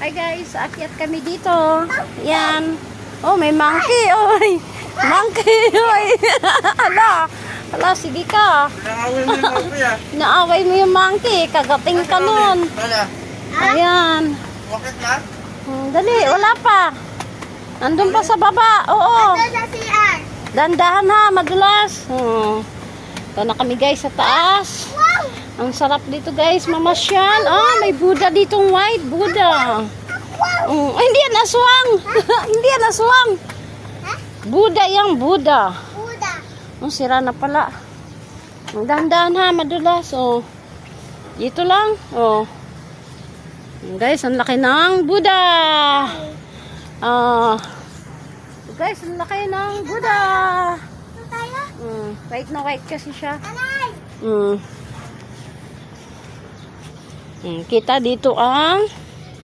Hi guys, akyat kami dito. Yan. Oh, may monkey. Oy. Monkey. Oy. Ala, sige ka. Naaway mo yung monkey ah. Naaway mo yung monkey. Kagating ka nun. Wala. Ayan. Bakit na? Dali, wala pa. Nandun pa sa baba. Oo. Dandahan ha, madulas. Ito na kami guys sa taas. Ang sarap dito guys, mamasyal. May Buddha ditong white, Buddha. Ay, hindi yan aswang. Hindi yan aswang. Buddha yang Buddha. Sira na pala. Dahan-dahan ha, madulas. Dito lang. Guys, ang laki ng Buddha. Guys, ang laki ng Buddha. White na white kasi siya. Kita dito ang